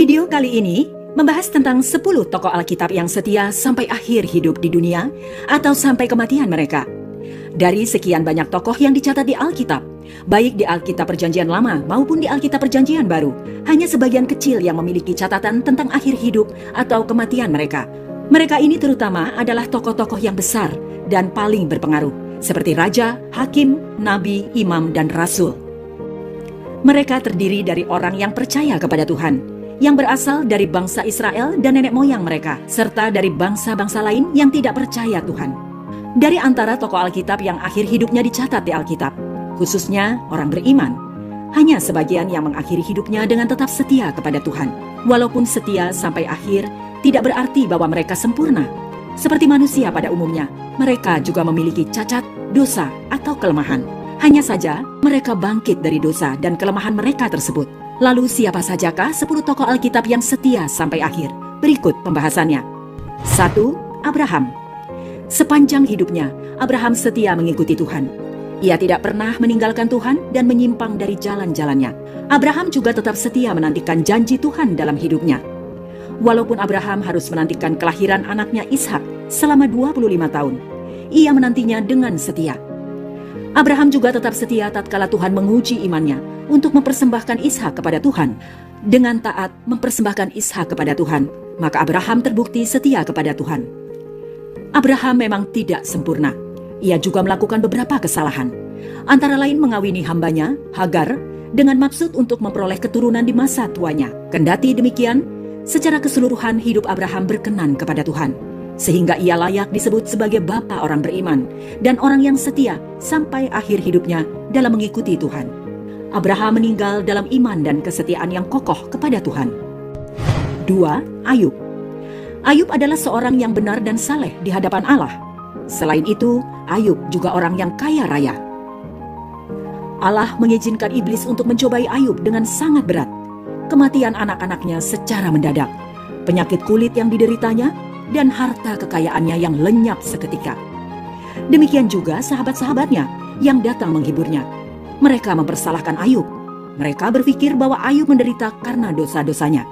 Video kali ini membahas tentang 10 tokoh Alkitab yang setia sampai akhir hidup di dunia atau sampai kematian mereka. Dari sekian banyak tokoh yang dicatat di Alkitab, baik di Alkitab Perjanjian Lama maupun di Alkitab Perjanjian Baru, hanya sebagian kecil yang memiliki catatan tentang akhir hidup atau kematian mereka. Mereka ini terutama adalah tokoh-tokoh yang besar dan paling berpengaruh, seperti raja, hakim, nabi, imam, dan rasul. Mereka terdiri dari orang yang percaya kepada Tuhan, yang berasal dari bangsa Israel dan nenek moyang mereka, serta dari bangsa-bangsa lain yang tidak percaya Tuhan. Dari antara tokoh Alkitab yang akhir hidupnya dicatat di Alkitab, khususnya orang beriman, hanya sebagian yang mengakhiri hidupnya dengan tetap setia kepada Tuhan. Walaupun setia sampai akhir, tidak berarti bahwa mereka sempurna. Seperti manusia pada umumnya, mereka juga memiliki cacat, dosa, atau kelemahan. Hanya saja, mereka bangkit dari dosa dan kelemahan mereka tersebut. Lalu siapa sajakah 10 tokoh Alkitab yang setia sampai akhir? Berikut pembahasannya. 1. Abraham. Sepanjang hidupnya, Abraham setia mengikuti Tuhan. Ia tidak pernah meninggalkan Tuhan dan menyimpang dari jalan-jalannya. Abraham juga tetap setia menantikan janji Tuhan dalam hidupnya. Walaupun Abraham harus menantikan kelahiran anaknya Ishak selama 25 tahun, ia menantinya dengan setia. Abraham juga tetap setia tatkala Tuhan menguji imannya untuk mempersembahkan Ishak kepada Tuhan. Dengan taat mempersembahkan Ishak kepada Tuhan, maka Abraham terbukti setia kepada Tuhan. Abraham memang tidak sempurna. Ia juga melakukan beberapa kesalahan, antara lain mengawini hambanya, Hagar, dengan maksud untuk memperoleh keturunan di masa tuanya. Kendati demikian, secara keseluruhan hidup Abraham berkenan kepada Tuhan, sehingga ia layak disebut sebagai bapa orang beriman dan orang yang setia sampai akhir hidupnya dalam mengikuti Tuhan. Abraham meninggal dalam iman dan kesetiaan yang kokoh kepada Tuhan. 2. Ayub. Ayub adalah seorang yang benar dan saleh di hadapan Allah. Selain itu, Ayub juga orang yang kaya raya. Allah mengizinkan iblis untuk mencobai Ayub dengan sangat berat. Kematian anak-anaknya secara mendadak, penyakit kulit yang dideritanya, dan harta kekayaannya yang lenyap seketika. Demikian juga sahabat-sahabatnya yang datang menghiburnya. Mereka mempersalahkan Ayub. Mereka berpikir bahwa Ayub menderita karena dosa-dosanya.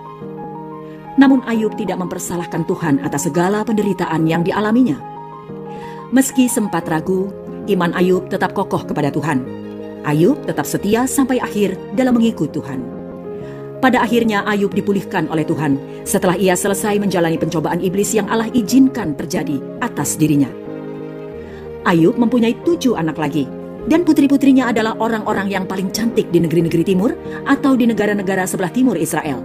Namun Ayub tidak mempersalahkan Tuhan atas segala penderitaan yang dialaminya. Meski sempat ragu, iman Ayub tetap kokoh kepada Tuhan. Ayub tetap setia sampai akhir dalam mengikut Tuhan. Pada akhirnya Ayub dipulihkan oleh Tuhan setelah ia selesai menjalani pencobaan iblis yang Allah izinkan terjadi atas dirinya. Ayub mempunyai 7 anak lagi, dan putri-putrinya adalah orang-orang yang paling cantik di negeri-negeri timur atau di negara-negara sebelah timur Israel.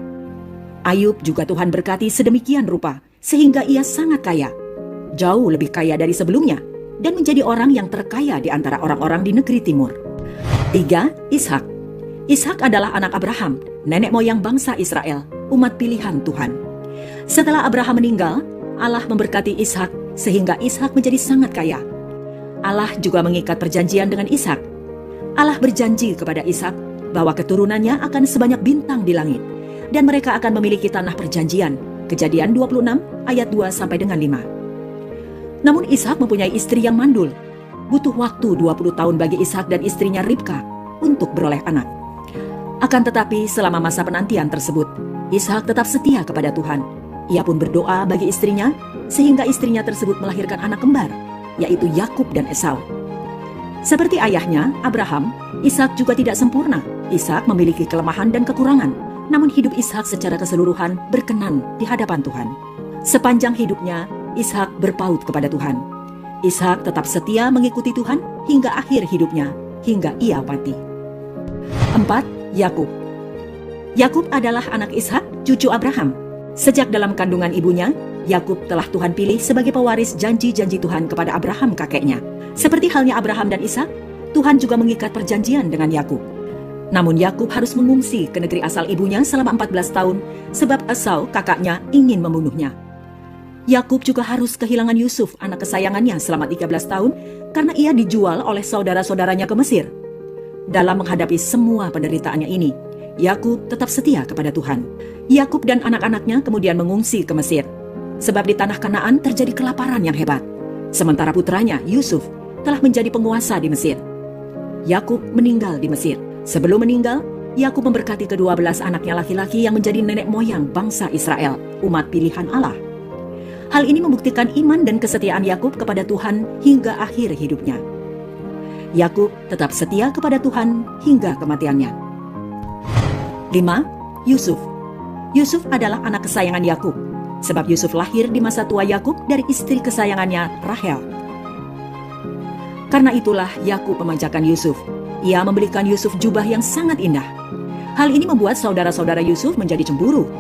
Ayub juga Tuhan berkati sedemikian rupa sehingga ia sangat kaya, jauh lebih kaya dari sebelumnya, dan menjadi orang yang terkaya di antara orang-orang di negeri timur. 3. Ishak. Ishak adalah anak Abraham, nenek moyang bangsa Israel, umat pilihan Tuhan. Setelah Abraham meninggal, Allah memberkati Ishak sehingga Ishak menjadi sangat kaya. Allah juga mengikat perjanjian dengan Ishak. Allah berjanji kepada Ishak bahwa keturunannya akan sebanyak bintang di langit, dan mereka akan memiliki tanah perjanjian. Kejadian 26 ayat 2 sampai dengan 5. Namun Ishak mempunyai istri yang mandul. Butuh waktu 20 tahun bagi Ishak dan istrinya Ribka untuk beroleh anak. Akan tetapi selama masa penantian tersebut, Ishak tetap setia kepada Tuhan. Ia pun berdoa bagi istrinya, sehingga istrinya tersebut melahirkan anak kembar, yaitu Yakub dan Esau. Seperti ayahnya, Abraham, Ishak juga tidak sempurna. Ishak memiliki kelemahan dan kekurangan, namun hidup Ishak secara keseluruhan berkenan di hadapan Tuhan. Sepanjang hidupnya, Ishak berpaut kepada Tuhan. Ishak tetap setia mengikuti Tuhan hingga akhir hidupnya, hingga ia mati. 4. Yakub. Yakub adalah anak Ishak, cucu Abraham. Sejak dalam kandungan ibunya, Yakub telah Tuhan pilih sebagai pewaris janji-janji Tuhan kepada Abraham kakeknya. Seperti halnya Abraham dan Ishak, Tuhan juga mengikat perjanjian dengan Yakub. Namun Yakub harus mengungsi ke negeri asal ibunya selama 14 tahun sebab Esau kakaknya ingin membunuhnya. Yakub juga harus kehilangan Yusuf, anak kesayangannya, selama 13 tahun karena ia dijual oleh saudara-saudaranya ke Mesir. Dalam menghadapi semua penderitaannya ini, Yakub tetap setia kepada Tuhan. Yakub dan anak-anaknya kemudian mengungsi ke Mesir, sebab di tanah Kanaan terjadi kelaparan yang hebat. Sementara putranya, Yusuf, telah menjadi penguasa di Mesir. Yakub meninggal di Mesir. Sebelum meninggal, Yakub memberkati ke-12 anaknya laki-laki yang menjadi nenek moyang bangsa Israel, umat pilihan Allah. Hal ini membuktikan iman dan kesetiaan Yakub kepada Tuhan hingga akhir hidupnya. Yakub tetap setia kepada Tuhan hingga kematiannya. 5. Yusuf. Yusuf adalah anak kesayangan Yakub, sebab Yusuf lahir di masa tua Yakub dari istri kesayangannya Rahel. Karena itulah Yakub memanjakan Yusuf. Ia membelikan Yusuf jubah yang sangat indah. Hal ini membuat saudara-saudara Yusuf menjadi cemburu.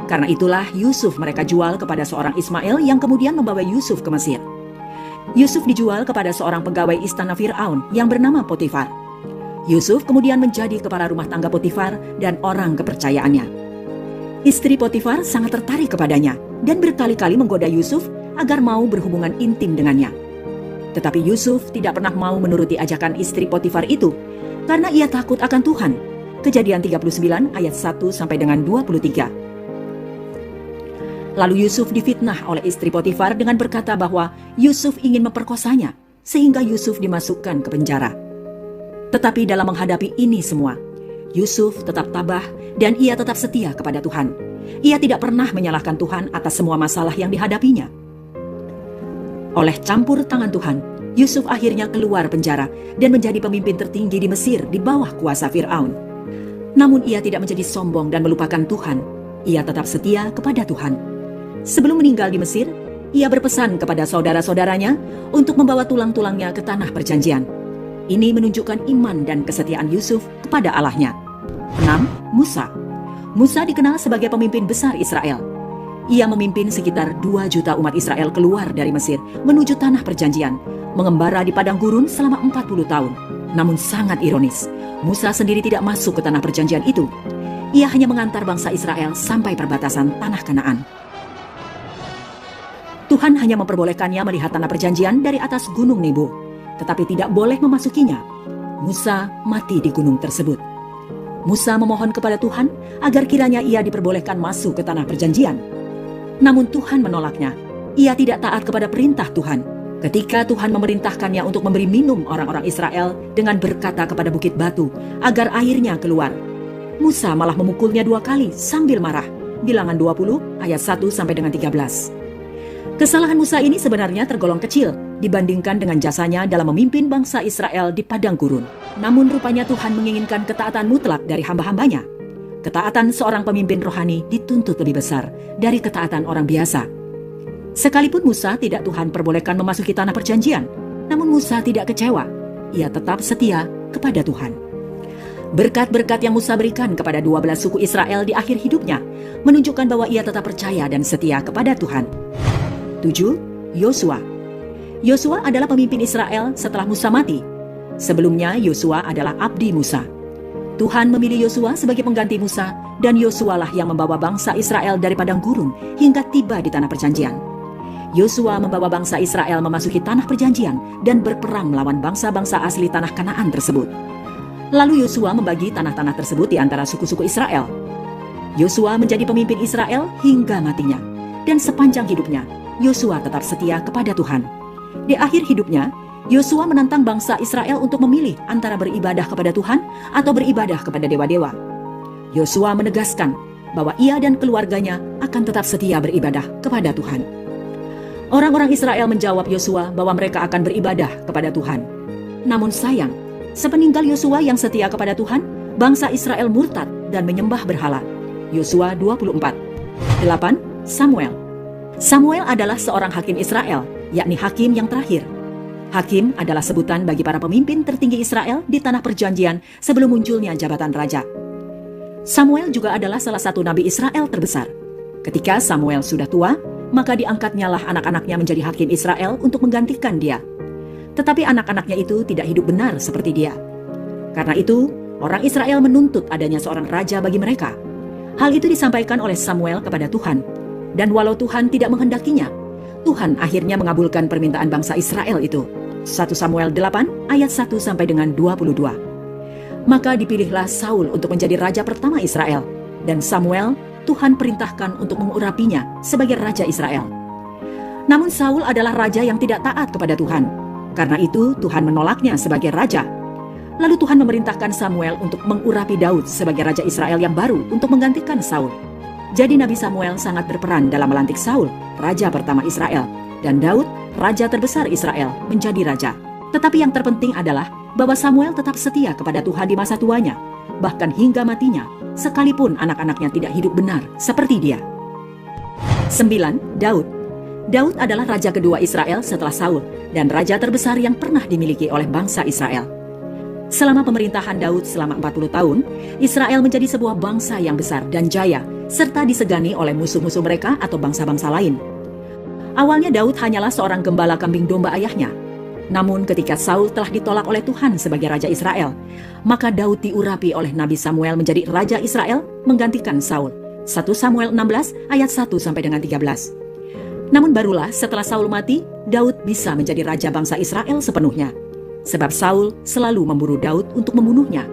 Karena itulah Yusuf mereka jual kepada seorang Ismail yang kemudian membawa Yusuf ke Mesir. Yusuf dijual kepada seorang pegawai istana Fir'aun yang bernama Potifar. Yusuf kemudian menjadi kepala rumah tangga Potifar dan orang kepercayaannya. Istri Potifar sangat tertarik kepadanya dan berkali-kali menggoda Yusuf agar mau berhubungan intim dengannya. Tetapi Yusuf tidak pernah mau menuruti ajakan istri Potifar itu karena ia takut akan Tuhan. Kejadian 39 ayat 1 sampai dengan 23. Lalu Yusuf difitnah oleh istri Potifar dengan berkata bahwa Yusuf ingin memperkosanya, sehingga Yusuf dimasukkan ke penjara. Tetapi dalam menghadapi ini semua, Yusuf tetap tabah dan ia tetap setia kepada Tuhan. Ia tidak pernah menyalahkan Tuhan atas semua masalah yang dihadapinya. Oleh campur tangan Tuhan, Yusuf akhirnya keluar penjara dan menjadi pemimpin tertinggi di Mesir di bawah kuasa Fir'aun. Namun ia tidak menjadi sombong dan melupakan Tuhan. Ia tetap setia kepada Tuhan. Sebelum meninggal di Mesir, ia berpesan kepada saudara-saudaranya untuk membawa tulang-tulangnya ke tanah perjanjian. Ini menunjukkan iman dan kesetiaan Yusuf kepada Allahnya. 6. Musa. Musa dikenal sebagai pemimpin besar Israel. Ia memimpin sekitar 2 juta umat Israel keluar dari Mesir menuju tanah perjanjian, mengembara di padang gurun selama 40 tahun. Namun sangat ironis, Musa sendiri tidak masuk ke tanah perjanjian itu. Ia hanya mengantar bangsa Israel sampai perbatasan tanah Kanaan. Tuhan hanya memperbolehkannya melihat tanah perjanjian dari atas gunung Nebo, tetapi tidak boleh memasukinya. Musa mati di gunung tersebut. Musa memohon kepada Tuhan agar kiranya ia diperbolehkan masuk ke tanah perjanjian. Namun Tuhan menolaknya. Ia tidak taat kepada perintah Tuhan. Ketika Tuhan memerintahkannya untuk memberi minum orang-orang Israel dengan berkata kepada bukit batu agar airnya keluar, Musa malah memukulnya 2 kali sambil marah. Bilangan 20 ayat 1 sampai dengan 13. Kesalahan Musa ini sebenarnya tergolong kecil dibandingkan dengan jasanya dalam memimpin bangsa Israel di padang gurun. Namun rupanya Tuhan menginginkan ketaatan mutlak dari hamba-hambanya. Ketaatan seorang pemimpin rohani dituntut lebih besar dari ketaatan orang biasa. Sekalipun Musa tidak Tuhan perbolehkan memasuki tanah perjanjian, namun Musa tidak kecewa. Ia tetap setia kepada Tuhan. Berkat-berkat yang Musa berikan kepada 12 suku Israel di akhir hidupnya menunjukkan bahwa ia tetap percaya dan setia kepada Tuhan. 7. Yosua. Yosua adalah pemimpin Israel setelah Musa mati. Sebelumnya Yosua adalah abdi Musa. Tuhan memilih Yosua sebagai pengganti Musa, dan Yosualah yang membawa bangsa Israel dari padang gurun hingga tiba di tanah perjanjian. Yosua membawa bangsa Israel memasuki tanah perjanjian dan berperang melawan bangsa-bangsa asli tanah Kanaan tersebut. Lalu Yosua membagi tanah-tanah tersebut di antara suku-suku Israel. Yosua menjadi pemimpin Israel hingga matinya, dan sepanjang hidupnya Yosua tetap setia kepada Tuhan. Di akhir hidupnya, Yosua menantang bangsa Israel untuk memilih antara beribadah kepada Tuhan atau beribadah kepada dewa-dewa. Yosua menegaskan bahwa ia dan keluarganya akan tetap setia beribadah kepada Tuhan. Orang-orang Israel menjawab Yosua bahwa mereka akan beribadah kepada Tuhan. Namun sayang, sepeninggal Yosua yang setia kepada Tuhan, bangsa Israel murtad dan menyembah berhala. Yosua 24. 8. Samuel. Samuel adalah seorang hakim Israel, yakni hakim yang terakhir. Hakim adalah sebutan bagi para pemimpin tertinggi Israel di tanah perjanjian sebelum munculnya jabatan raja. Samuel juga adalah salah satu nabi Israel terbesar. Ketika Samuel sudah tua, maka diangkatnyalah anak-anaknya menjadi hakim Israel untuk menggantikan dia. Tetapi anak-anaknya itu tidak hidup benar seperti dia. Karena itu, orang Israel menuntut adanya seorang raja bagi mereka. Hal itu disampaikan oleh Samuel kepada Tuhan. Dan walau Tuhan tidak menghendakinya, Tuhan akhirnya mengabulkan permintaan bangsa Israel itu. 1 Samuel 8 ayat 1 sampai dengan 22. Maka dipilihlah Saul untuk menjadi raja pertama Israel. Dan Samuel Tuhan perintahkan untuk mengurapinya sebagai raja Israel. Namun Saul adalah raja yang tidak taat kepada Tuhan. Karena itu Tuhan menolaknya sebagai raja. Lalu Tuhan memerintahkan Samuel untuk mengurapi Daud sebagai Raja Israel yang baru untuk menggantikan Saul. Jadi Nabi Samuel sangat berperan dalam melantik Saul, Raja pertama Israel, dan Daud, Raja terbesar Israel, menjadi Raja. Tetapi yang terpenting adalah bahwa Samuel tetap setia kepada Tuhan di masa tuanya, bahkan hingga matinya, sekalipun anak-anaknya tidak hidup benar seperti dia. 9. Daud. Daud adalah raja kedua Israel setelah Saul dan raja terbesar yang pernah dimiliki oleh bangsa Israel. Selama pemerintahan Daud selama 40 tahun, Israel menjadi sebuah bangsa yang besar dan jaya, serta disegani oleh musuh-musuh mereka atau bangsa-bangsa lain. Awalnya Daud hanyalah seorang gembala kambing domba ayahnya. Namun ketika Saul telah ditolak oleh Tuhan sebagai Raja Israel, maka Daud diurapi oleh Nabi Samuel menjadi Raja Israel menggantikan Saul. 1 Samuel 16 ayat 1 sampai dengan 13. Namun barulah setelah Saul mati, Daud bisa menjadi Raja bangsa Israel sepenuhnya. Sebab Saul selalu memburu Daud untuk membunuhnya.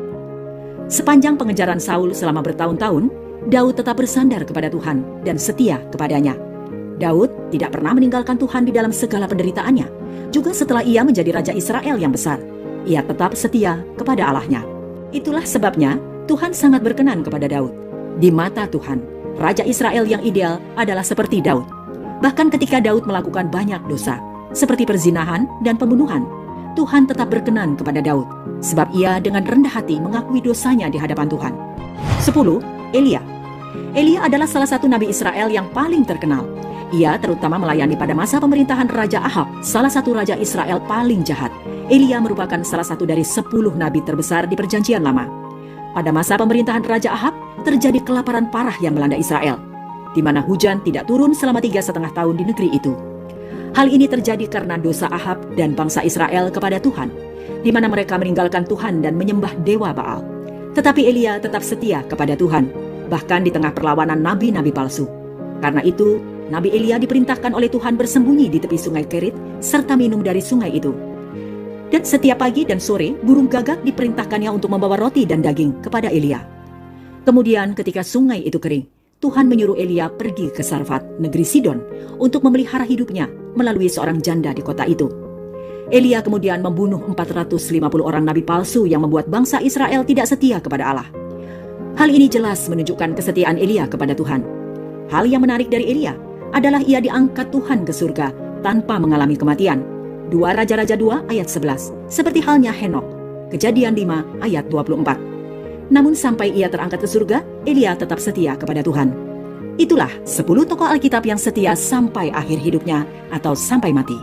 Sepanjang pengejaran Saul selama bertahun-tahun, Daud tetap bersandar kepada Tuhan dan setia kepadanya. Daud tidak pernah meninggalkan Tuhan di dalam segala penderitaannya. Juga setelah ia menjadi Raja Israel yang besar, ia tetap setia kepada Allahnya. Itulah sebabnya Tuhan sangat berkenan kepada Daud. Di mata Tuhan, Raja Israel yang ideal adalah seperti Daud. Bahkan ketika Daud melakukan banyak dosa, seperti perzinahan dan pembunuhan, Tuhan tetap berkenan kepada Daud, sebab ia dengan rendah hati mengakui dosanya di hadapan Tuhan. 10. Elia. Elia adalah salah satu nabi Israel yang paling terkenal. Ia terutama melayani pada masa pemerintahan Raja Ahab, salah satu raja Israel paling jahat. Elia merupakan salah satu dari 10 nabi terbesar di Perjanjian Lama. Pada masa pemerintahan Raja Ahab, terjadi kelaparan parah yang melanda Israel, di mana hujan tidak turun selama 3,5 tahun di negeri itu. Hal ini terjadi karena dosa Ahab dan bangsa Israel kepada Tuhan, di mana mereka meninggalkan Tuhan dan menyembah dewa Baal. Tetapi Elia tetap setia kepada Tuhan, bahkan di tengah perlawanan nabi-nabi palsu. Karena itu, Nabi Elia diperintahkan oleh Tuhan bersembunyi di tepi sungai Kerit, serta minum dari sungai itu. Dan setiap pagi dan sore, burung gagak diperintahkannya untuk membawa roti dan daging kepada Elia. Kemudian ketika sungai itu kering, Tuhan menyuruh Elia pergi ke Sarfat, negeri Sidon, untuk memelihara hidupnya melalui seorang janda di kota itu. Elia kemudian membunuh 450 orang nabi palsu yang membuat bangsa Israel tidak setia kepada Allah. Hal ini jelas menunjukkan kesetiaan Elia kepada Tuhan. Hal yang menarik dari Elia adalah ia diangkat Tuhan ke surga tanpa mengalami kematian. 2 Raja-Raja 2 ayat 11, seperti halnya Henok. Kejadian 5 ayat 24. Namun sampai ia terangkat ke surga, Elia tetap setia kepada Tuhan. Itulah 10 tokoh Alkitab yang setia sampai akhir hidupnya atau sampai mati.